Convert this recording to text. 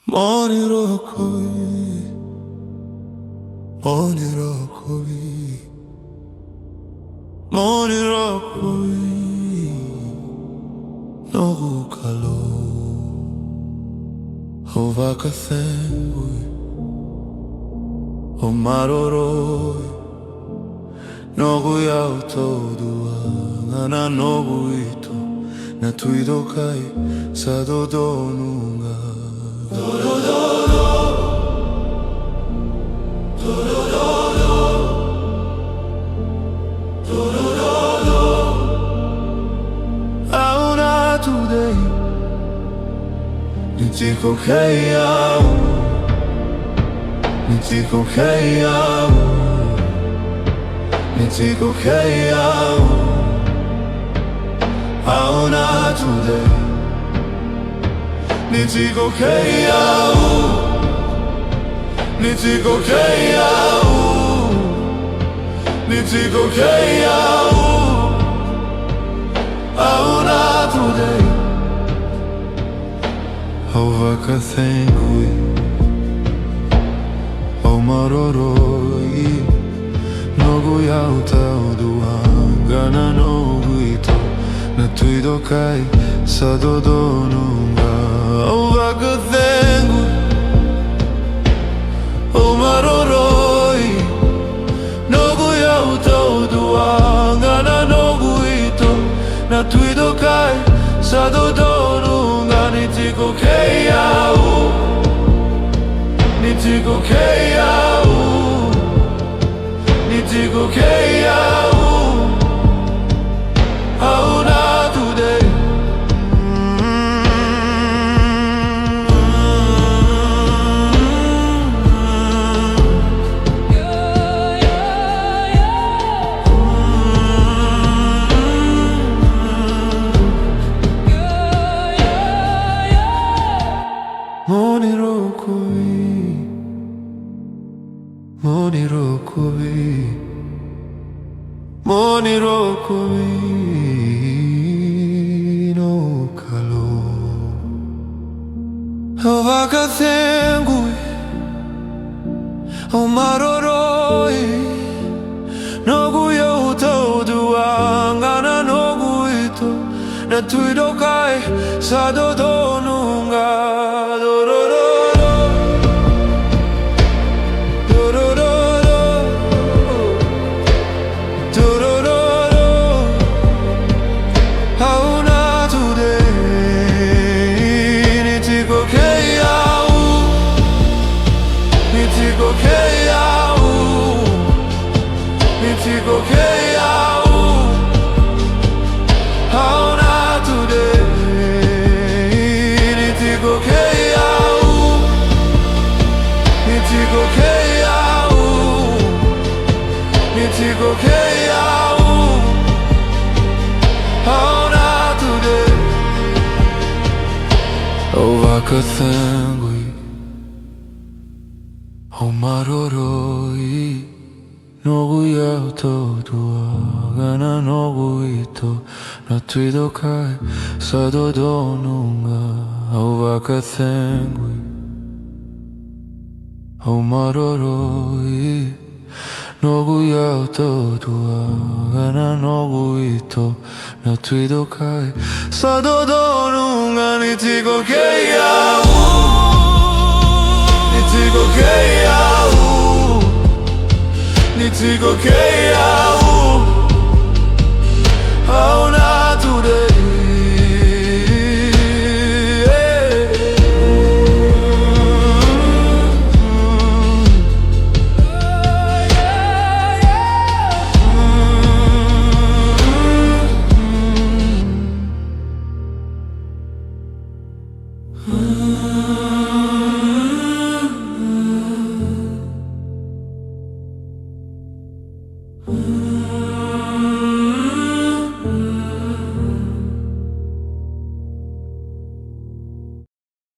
머니로 코이 머니로 코이 머니로 코이 노구 칼로 호바카 생구이 오마로로이 노구 야우토두아 나나 노구 이토 나 투이도 카이 사도도 누가 Auna today Nitiko kaya Nitiko kaya Nitiko kaya Auna today Nitiko kaya Nitiko kaya Nitiko kaya Auna today Ovaka thengui Omaroroi Nogu yauta oduanga na nogu ito Na tuido kai sadodo nunga Ovaka thengui Omaroroi Nogu yauta oduanga na nogu ito Na tuido kai sadodo nunga Nitiko keiau Nitiko keiau Nitiko keiau Auna today 머니로 코이 머니로 코이 머니로 코이 no calor Ovaka thengui Omaroroi Nogu yauta oduanga na nogu ito Na tuido kai sadodo nunga Nitiko keiau Auna today Nitiko keiau Nitiko keiau Nitiko keiau Auna today Ovaka thengui Omaroroi Nogu yauta oduanga na nogu ito Na tuido kai sadodo nunga Ovaka thengui Omaroroi Nogu yauta oduanga na nogu ito Na tuido kai sadodo nunga Nitiko keiau